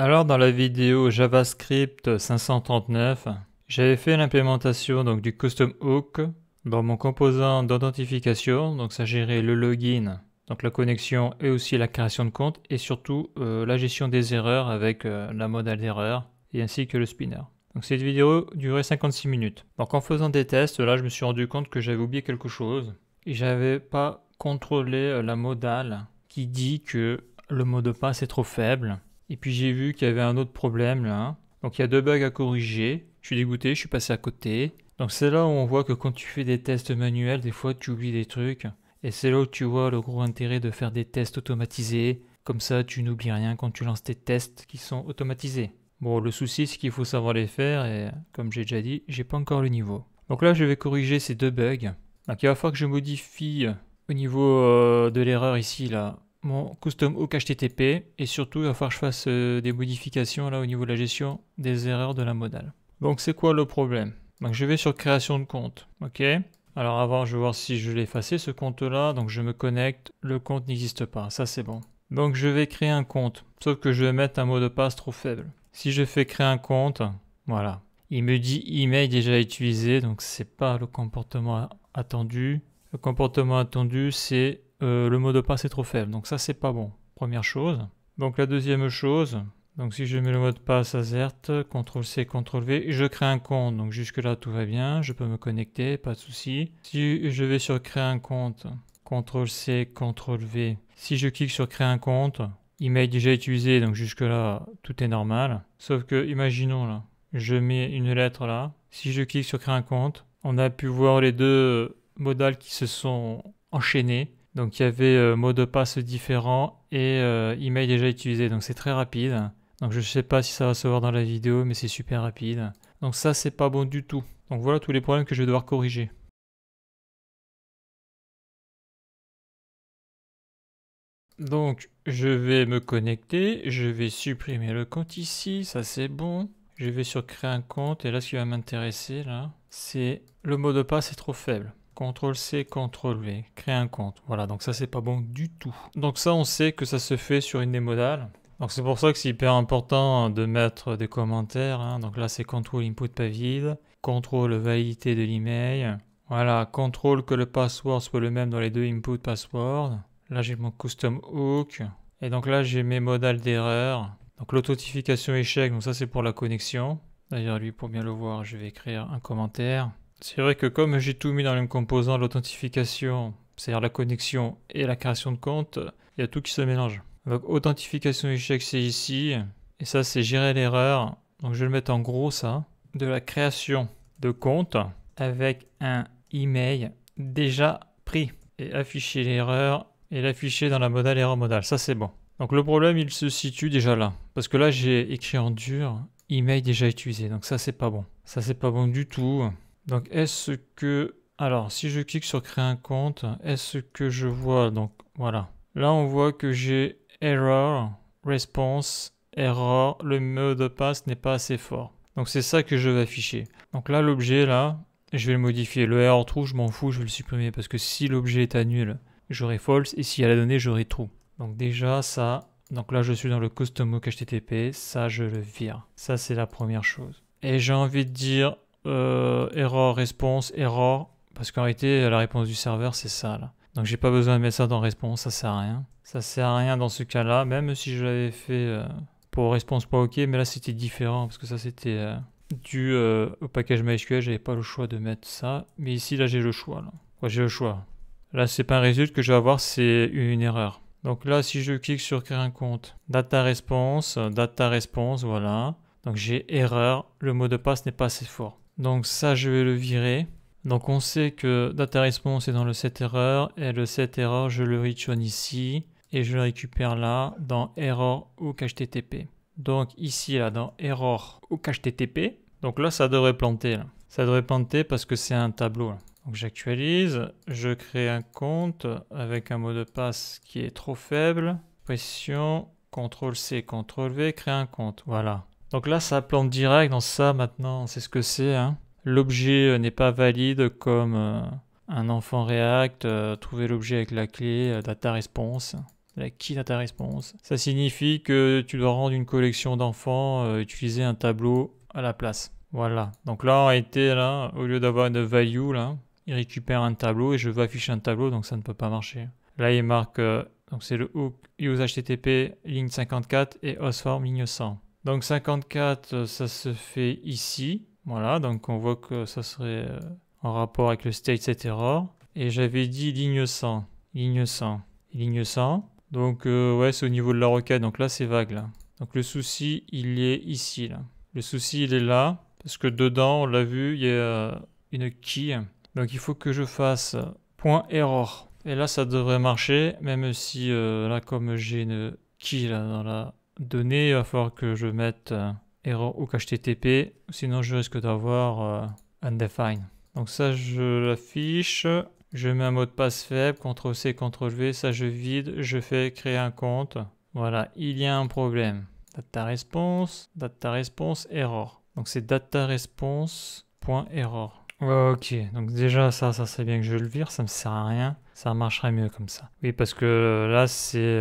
Alors dans la vidéo JavaScript 539, j'avais fait l'implémentation donc du custom hook dans mon composant d'authentification, donc ça gérait le login, donc la connexion et aussi la création de compte et surtout la gestion des erreurs avec la modale d'erreur et ainsi que le spinner. Donc cette vidéo durait 56 minutes. Donc en faisant des tests, là je me suis rendu compte que j'avais oublié quelque chose et j'avais pas contrôlé la modale qui dit que le mot de passe est trop faible. Et puis j'ai vu qu'il y avait un autre problème là. Donc il y a deux bugs à corriger. Je suis dégoûté, je suis passé à côté. Donc c'est là où on voit que quand tu fais des tests manuels, des fois tu oublies des trucs. Et c'est là où tu vois le gros intérêt de faire des tests automatisés. Comme ça tu n'oublies rien quand tu lances tes tests qui sont automatisés. Bon, le souci c'est qu'il faut savoir les faire et comme j'ai déjà dit, j'ai pas encore le niveau. Donc là je vais corriger ces deux bugs. Donc il va falloir que je modifie au niveau de l'erreur ici là mon custom hook HTTP et surtout il va falloir que je fasse des modifications là au niveau de la gestion des erreurs de la modale. Donc c'est quoi le problème? Donc je vais sur création de compte, ok? Alors avant je vais voir si je l'ai effacé ce compte là, donc je me connecte, le compte n'existe pas, ça c'est bon. Donc je vais créer un compte, sauf que je vais mettre un mot de passe trop faible. Si je fais créer un compte, voilà, il me dit email déjà utilisé, donc c'est pas le comportement attendu. Le comportement attendu c'est le mot de passe est trop faible, donc ça c'est pas bon, première chose. Donc la deuxième chose, donc si je mets le mot de passe AZERT, CTRL-C, CTRL-V, je crée un compte, donc jusque là tout va bien, je peux me connecter, pas de souci. Si je vais sur créer un compte, CTRL-C, CTRL-V, si je clique sur créer un compte, email déjà utilisé, donc jusque là tout est normal. Sauf que imaginons là, je mets une lettre là, si je clique sur créer un compte, on a pu voir les deux modales qui se sont enchaînées. Donc il y avait mot de passe différent et email déjà utilisé. Donc c'est très rapide. Donc je ne sais pas si ça va se voir dans la vidéo, mais c'est super rapide. Donc ça c'est pas bon du tout. Donc voilà tous les problèmes que je vais devoir corriger. Donc je vais me connecter, je vais supprimer le compte ici, ça c'est bon. Je vais sur créer un compte et là ce qui va m'intéresser là, c'est le mot de passe est trop faible. CTRL-C, CTRL-V, créer un compte. Voilà, donc ça c'est pas bon du tout. Donc ça on sait que ça se fait sur une des modales. Donc c'est pour ça que c'est hyper important de mettre des commentaires. Hein. Donc là c'est CTRL input pas vide, CTRL validité de l'email. Voilà, CTRL que le password soit le même dans les deux input password. Là j'ai mon custom hook. Et donc là j'ai mes modales d'erreur. Donc l'authentification échec, donc ça c'est pour la connexion. D'ailleurs lui pour bien le voir je vais écrire un commentaire. C'est vrai que comme j'ai tout mis dans le même composant, l'authentification, c'est-à-dire la connexion et la création de compte, il y a tout qui se mélange. Donc authentification échec c'est ici, et ça c'est gérer l'erreur. Donc je vais le mettre en gros ça, de la création de compte avec un email déjà pris. Et afficher l'erreur et l'afficher dans la modale erreur modale, ça c'est bon. Donc le problème il se situe déjà là, parce que là j'ai écrit en dur, email déjà utilisé, donc ça c'est pas bon. Ça c'est pas bon du tout. Donc est-ce que... Alors si je clique sur créer un compte, est-ce que je vois... Donc voilà. Là on voit que j'ai error, response, error, le mot de passe n'est pas assez fort. Donc c'est ça que je vais afficher. Donc là l'objet là, je vais le modifier. Le error true je m'en fous, je vais le supprimer parce que si l'objet est à nul, j'aurai false et si à la donnée j'aurai true. Donc déjà ça, donc là je suis dans le custom hook HTTP, ça je le vire. Ça c'est la première chose. Et j'ai envie de dire... error, response, error, parce qu'en réalité la réponse du serveur c'est ça là. Donc j'ai pas besoin de mettre ça dans response, ça sert à rien. Ça sert à rien dans ce cas là, même si je l'avais fait pour response pas ok, mais là c'était différent parce que ça c'était dû au package MySQL, j'avais pas le choix de mettre ça, mais ici là j'ai le choix là. Ouais, j'ai le choix. Là c'est pas un résultat que je vais avoir, c'est une erreur. Donc là si je clique sur créer un compte, data response, voilà. Donc j'ai erreur, le mot de passe n'est pas assez fort. Donc ça je vais le virer. Donc on sait que data response est dans le set error et le set error je le return ici et je le récupère là dans error hook HTTP. Donc ici là dans error hook HTTP. Donc là ça devrait planter là. Ça devrait planter parce que c'est un tableau là. Donc j'actualise, je crée un compte avec un mot de passe qui est trop faible. Pression, CTRL-C, CTRL-V, créer un compte. Voilà. Donc là, ça plante direct dans ça maintenant, c'est ce que c'est. Hein. L'objet n'est pas valide comme un enfant React. Trouver l'objet avec la clé data response. la key data response. Ça signifie que tu dois rendre une collection d'enfants, utiliser un tableau à la place. Voilà. Donc là, en réalité, là, au lieu d'avoir une value, là, il récupère un tableau et je veux afficher un tableau, donc ça ne peut pas marcher. Là, il marque, donc c'est le hook use HTTP ligne 54 et hostform ligne 100. Donc 54, ça se fait ici. Voilà, donc on voit que ça serait en rapport avec le state set error. Et j'avais dit ligne 100, ligne 100, ligne 100. Donc ouais, c'est au niveau de la requête, donc là c'est vague là. Donc le souci, il est ici là. Le souci, il est là, parce que dedans, on l'a vu, il y a une key. Donc il faut que je fasse .error. Et là, ça devrait marcher, même si là, comme j'ai une key là, dans la donnée, il va falloir que je mette error hook HTTP, sinon je risque d'avoir undefined. Donc ça, je l'affiche. Je mets un mot de passe faible, CTRL-C, CTRL-V, ça je vide, je fais créer un compte. Voilà, il y a un problème. Data response, error. Donc c'est data response.error. Ok, donc déjà ça c'est bien que je le vire, ça me sert à rien. Ça marcherait mieux comme ça. Oui, parce que là c'est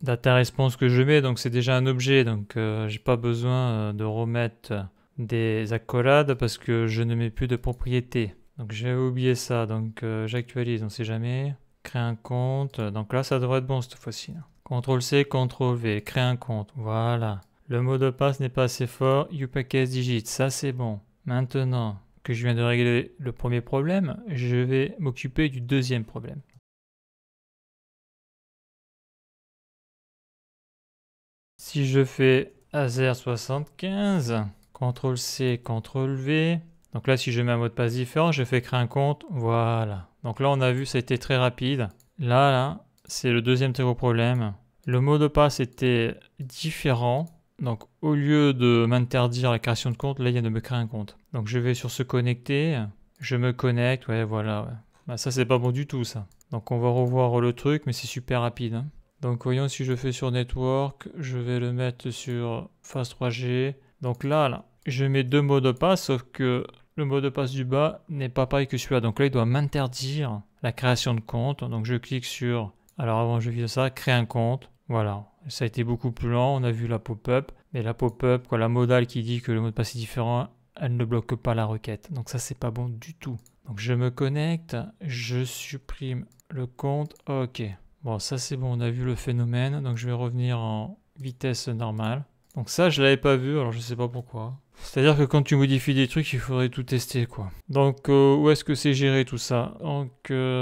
data response que je mets, donc c'est déjà un objet, donc j'ai pas besoin de remettre des accolades parce que je ne mets plus de propriété. Donc j'ai oublié ça, donc j'actualise, on sait jamais. Créer un compte, donc là ça devrait être bon cette fois-ci. CTRL-C, CTRL-V, créer un compte, voilà. Le mot de passe n'est pas assez fort, uppercase digit, ça c'est bon. Maintenant que je viens de régler le premier problème, je vais m'occuper du deuxième problème. Si je fais AZER75, CTRL-C, CTRL-V, donc là si je mets un mot de passe différent, je fais créer un compte, voilà. Donc là on a vu, ça a été très rapide. Là, c'est le deuxième très gros problème. Le mot de passe était différent. Donc au lieu de m'interdire la création de compte, là il vient de me créer un compte. Donc je vais sur se connecter, je me connecte, ouais voilà. Ouais. Bah, ça c'est pas bon du tout ça. Donc on va revoir le truc, mais c'est super rapide. Hein. Donc voyons si je fais sur network, je vais le mettre sur phase 3G. Donc là, je mets deux mots de passe, sauf que le mot de passe du bas n'est pas pareil que celui-là. Donc là il doit m'interdire la création de compte. Donc je clique sur, alors avant je vise ça, créer un compte. Voilà, ça a été beaucoup plus lent, on a vu la pop-up, mais la pop-up, la modale qui dit que le mot de passe est différent, elle ne bloque pas la requête. Donc ça, c'est pas bon du tout. Donc je me connecte, je supprime le compte, ok. Bon, ça c'est bon, on a vu le phénomène, donc je vais revenir en vitesse normale. Donc ça, je l'avais pas vu, alors je sais pas pourquoi. C'est-à-dire que quand tu modifies des trucs, il faudrait tout tester, quoi. Donc où est-ce que c'est géré tout ça? Donc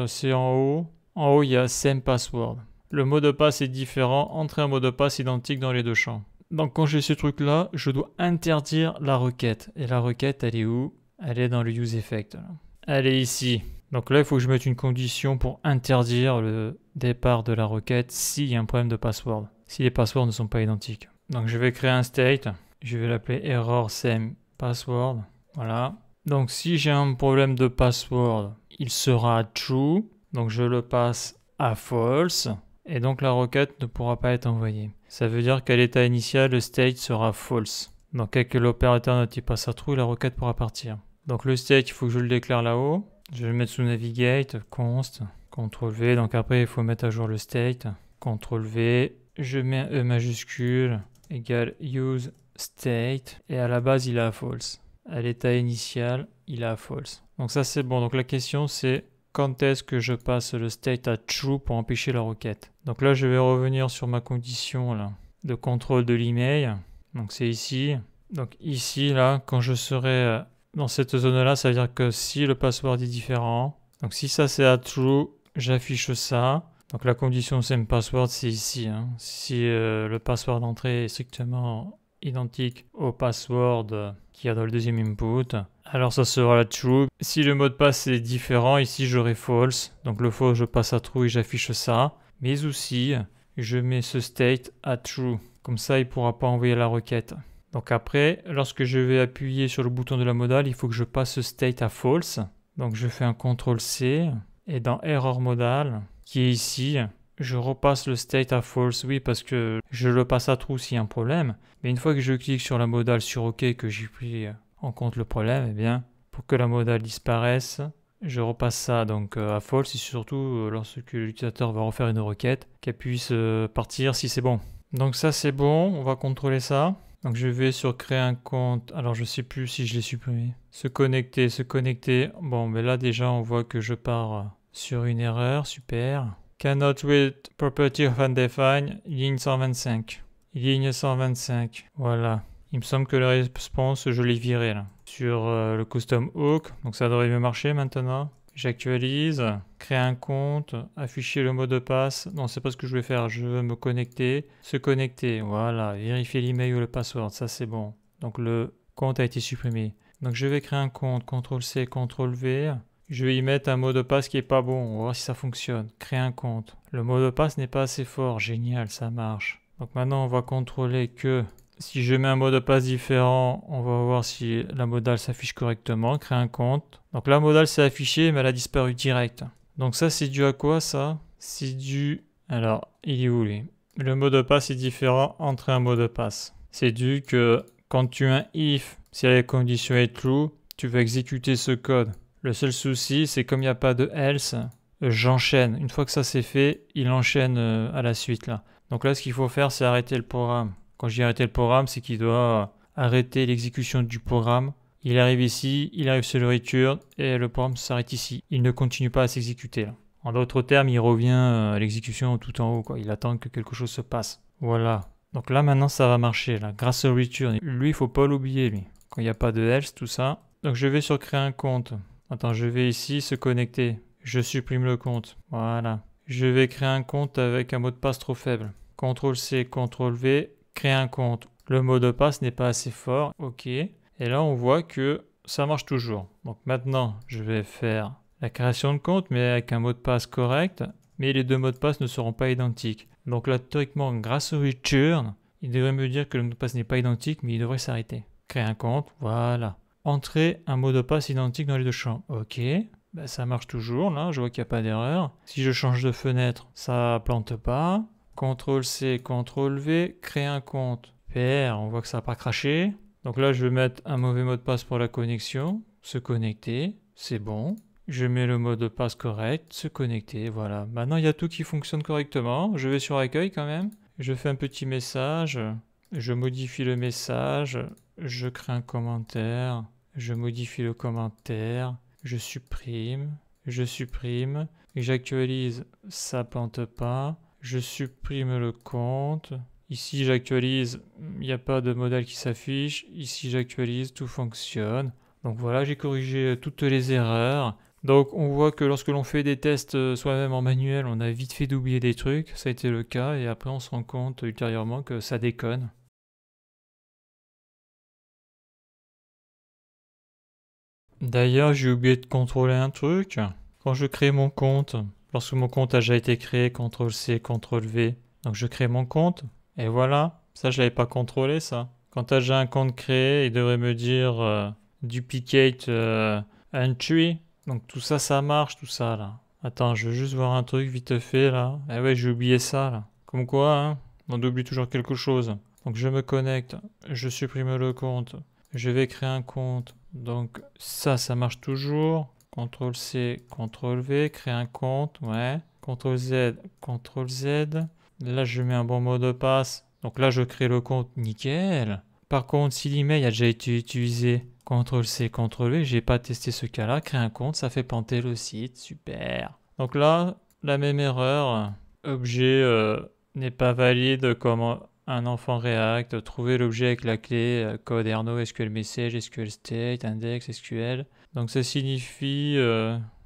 c'est en haut. En haut, il y a same password. Le mot de passe est différent, entrer un mot de passe identique dans les deux champs. Donc quand j'ai ce truc-là, je dois interdire la requête. Et la requête, elle est où? Elle est dans le use effect. Là. Elle est ici. Donc là, il faut que je mette une condition pour interdire le départ de la requête s'il y a un problème de password. Si les passwords ne sont pas identiques. Donc je vais créer un state. Je vais l'appeler error same password. Voilà. Donc si j'ai un problème de password, il sera true. Donc je le passe à false. Et donc la requête ne pourra pas être envoyée. Ça veut dire qu'à l'état initial, le state sera false. Donc avec l'opérateur ne type pas ça true, la requête pourra partir. Donc le state, il faut que je le déclare là-haut. Je vais le mettre sous navigate, const, CTRL-V. Donc après, il faut mettre à jour le state. CTRL-V. Je mets un E majuscule égale use state. Et à la base, il est à false. À l'état initial, il est à false. Donc ça, c'est bon. Donc la question, c'est quand est-ce que je passe le state à true pour empêcher la requête. Donc là, je vais revenir sur ma condition là, de contrôle de l'email. Donc c'est ici. Donc ici, là, quand je serai dans cette zone-là, ça veut dire que si le password est différent, donc si ça c'est à true, j'affiche ça. Donc la condition same password, c'est ici. Hein. Si le password d'entrée est strictement identique au password qu'il y a dans le deuxième input, alors ça sera la true. Si le mot de passe est différent, ici j'aurai false. Donc le false, je passe à true et j'affiche ça. Mais aussi, je mets ce state à true. Comme ça, il ne pourra pas envoyer la requête. Donc après, lorsque je vais appuyer sur le bouton de la modale, il faut que je passe ce state à false. Donc je fais un CTRL-C. Et dans error modal, qui est ici, je repasse le state à false. Oui, parce que je le passe à true s'il y a un problème. Mais une fois que je clique sur la modale sur OK, que j'ai pris en compte le problème, eh bien, pour que la modale disparaisse, Je repasse ça donc à false, et surtout lorsque l'utilisateur va refaire une requête, qu'elle puisse partir si c'est bon. Donc ça c'est bon, on va contrôler ça. Donc je vais sur créer un compte, alors je sais plus si je l'ai supprimé. Se connecter, se connecter. Bon, mais là déjà on voit que je pars sur une erreur, super. Cannot read property of undefined, ligne 125. Ligne 125, voilà. Il me semble que le response, je l'ai viré là. Sur le custom hook, donc ça devrait mieux marcher maintenant. J'actualise, créer un compte, afficher le mot de passe. Non, c'est pas ce que je vais faire, je veux me connecter. Se connecter, voilà. Vérifier l'email ou le password, ça c'est bon. Donc le compte a été supprimé. Donc je vais créer un compte, CTRL-C, CTRL-V. Je vais y mettre un mot de passe qui est pas bon, on va voir si ça fonctionne. Créer un compte. Le mot de passe n'est pas assez fort, génial, ça marche. Donc maintenant on va contrôler que si je mets un mot de passe différent, on va voir si la modale s'affiche correctement. Créer un compte. Donc la modale s'est affichée, mais elle a disparu direct. Donc ça, c'est dû à quoi ça? C'est dû... Alors, il est où lui? Le mot de passe est différent entre un mot de passe. C'est dû que quand tu as un if, si la condition est true, tu vas exécuter ce code. Le seul souci, c'est comme il n'y a pas de else, j'enchaîne. Une fois que ça c'est fait, il enchaîne à la suite là. Donc là, ce qu'il faut faire, c'est arrêter le programme. Quand je dis arrêter le programme, c'est qu'il doit arrêter l'exécution du programme. Il arrive ici, il arrive sur le return et le programme s'arrête ici. Il ne continue pas à s'exécuter. En d'autres termes, il revient à l'exécution tout en haut, quoi. Il attend que quelque chose se passe. Voilà. Donc là, maintenant, ça va marcher, là, grâce au return. Lui, il faut pas l'oublier, lui. Quand il n'y a pas de else, tout ça. Donc je vais sur créer un compte. Attends, je vais ici, se connecter. Je supprime le compte. Voilà. Je vais créer un compte avec un mot de passe trop faible. CTRL-C, CTRL-V. Créer un compte. Le mot de passe n'est pas assez fort. OK. Et là, on voit que ça marche toujours. Donc maintenant, je vais faire la création de compte, mais avec un mot de passe correct. Mais les deux mots de passe ne seront pas identiques. Donc là, théoriquement, grâce au return, il devrait me dire que le mot de passe n'est pas identique, mais il devrait s'arrêter. Créer un compte. Voilà. Entrer un mot de passe identique dans les deux champs. OK. Ben, ça marche toujours. Là, je vois qu'il n'y a pas d'erreur. Si je change de fenêtre, ça plante pas. CTRL-C, CTRL-V, créer un compte. PR, on voit que ça n'a pas craché. Donc là, je vais mettre un mauvais mot de passe pour la connexion. Se connecter, c'est bon. Je mets le mot de passe correct, se connecter, voilà. Maintenant, il y a tout qui fonctionne correctement. Je vais sur accueil quand même. Je fais un petit message. Je modifie le message. Je crée un commentaire. Je modifie le commentaire. Je supprime. J'actualise, ça plante pas. Je supprime le compte. Ici, j'actualise, il n'y a pas de modèle qui s'affiche. Ici, j'actualise, tout fonctionne. Donc voilà, j'ai corrigé toutes les erreurs. Donc on voit que lorsque l'on fait des tests soi-même en manuel, on a vite fait d'oublier des trucs. Ça a été le cas et après on se rend compte ultérieurement que ça déconne. D'ailleurs, j'ai oublié de contrôler un truc. Quand je crée mon compte, lorsque mon compte a déjà été créé, CTRL-C, CTRL-V, donc je crée mon compte, et voilà, ça je l'avais pas contrôlé ça. Quand tu as déjà un compte créé, il devrait me dire duplicate entry, donc tout ça, ça marche, tout ça là. Attends, je veux juste voir un truc vite fait là. Eh ouais, j'ai oublié ça là. Comme quoi, hein, on oublie toujours quelque chose. Donc je me connecte, je supprime le compte, je vais créer un compte. Donc ça marche toujours. CTRL-C, CTRL-V, créer un compte, ouais. CTRL-Z, CTRL-Z. Là, je mets un bon mot de passe. Donc là, je crée le compte, nickel. Par contre, si l'email a déjà été utilisé, CTRL-C, CTRL-V, j'ai pas testé ce cas-là. Créer un compte, ça fait planter le site, super. Donc là, la même erreur. Objet n'est pas valide comme un enfant React. Trouver l'objet avec la clé code Erno, SQL Message, SQL State, Index, SQL. Donc ça signifie,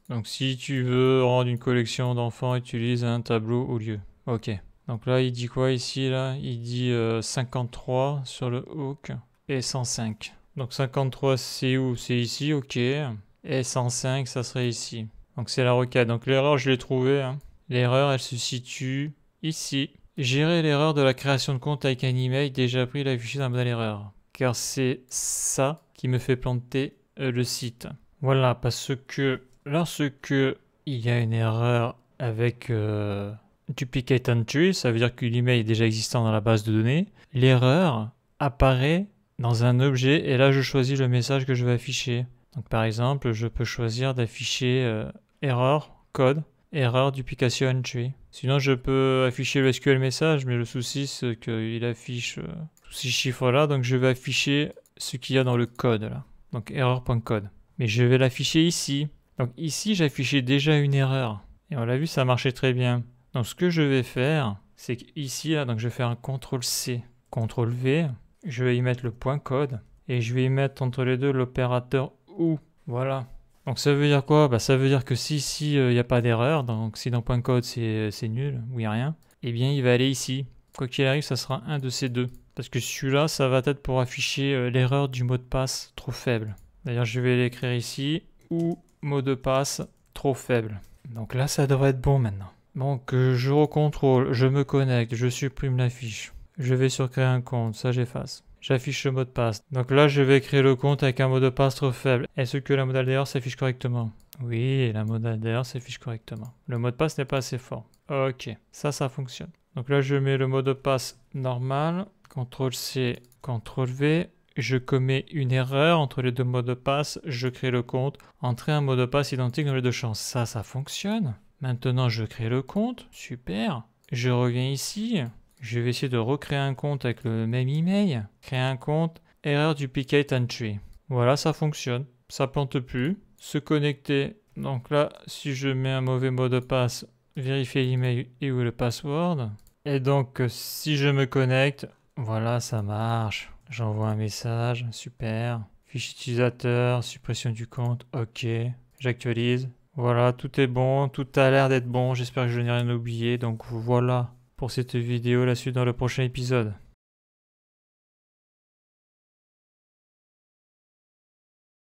donc si tu veux rendre une collection d'enfants, utilise un tableau au lieu. Ok. Donc là, il dit quoi ici là? Il dit 53 sur le hook et 105. Donc 53 c'est où? C'est ici, ok. Et 105 ça serait ici. Donc c'est la requête. Donc l'erreur je l'ai trouvée. Hein. L'erreur elle se situe ici. Gérer l'erreur de la création de compte avec un email déjà pris l'affiché dans la modèle erreur. Car c'est ça qui me fait planter le site. Voilà, parce que lorsque il y a une erreur avec duplicate entry, ça veut dire que l'email est déjà existant dans la base de données, l'erreur apparaît dans un objet et là je choisis le message que je vais afficher. Donc par exemple, je peux choisir d'afficher erreur, code, erreur duplication entry. Sinon, je peux afficher le SQL message, mais le souci, c'est qu'il affiche tous ces chiffres-là. Donc je vais afficher ce qu'il y a dans le code, là. Donc erreur.code. Mais je vais l'afficher ici. Donc ici, j'affichais déjà une erreur. Et on l'a vu, ça marchait très bien. Donc ce que je vais faire, c'est qu'ici, là, donc je vais faire un CTRL-C, CTRL-V. Je vais y mettre le point code. Et je vais y mettre entre les deux l'opérateur OU. Voilà. Donc ça veut dire quoi? Bah, ça veut dire que si ici, il n'y a pas d'erreur, donc si dans point code c'est nul, ou il n'y a rien, eh bien il va aller ici. Quoi qu'il arrive, ça sera un de ces deux. Parce que celui-là, ça va être pour afficher l'erreur du mot de passe trop faible. D'ailleurs, je vais l'écrire ici, ou mot de passe trop faible. Donc là, ça devrait être bon maintenant. Donc je recontrôle, je me connecte, je supprime la fiche. Je vais sur créer un compte, ça j'efface. J'affiche le mot de passe. Donc là, je vais créer le compte avec un mot de passe trop faible. Est-ce que la modale d'erreur s'affiche correctement? Oui, la modale d'erreur s'affiche correctement. Le mot de passe n'est pas assez fort. Ok, ça fonctionne. Donc là, je mets le mot de passe normal. CTRL-C, CTRL-V. Je commets une erreur entre les deux mots de passe. Je crée le compte. Entrer un mot de passe identique dans les deux champs. Ça fonctionne. Maintenant, je crée le compte. Super. Je reviens ici. Je vais essayer de recréer un compte avec le même email. Créer un compte, erreur duplicate entry. Voilà, ça fonctionne. Ça plante plus. Se connecter. Donc là, si je mets un mauvais mot de passe, vérifier l'email et ou le password. Et donc, si je me connecte, voilà, ça marche. J'envoie un message, super. Fiche utilisateur, suppression du compte, ok. J'actualise. Voilà, tout est bon, tout a l'air d'être bon. J'espère que je n'ai rien oublié. Donc voilà pour cette vidéo, la suite dans le prochain épisode.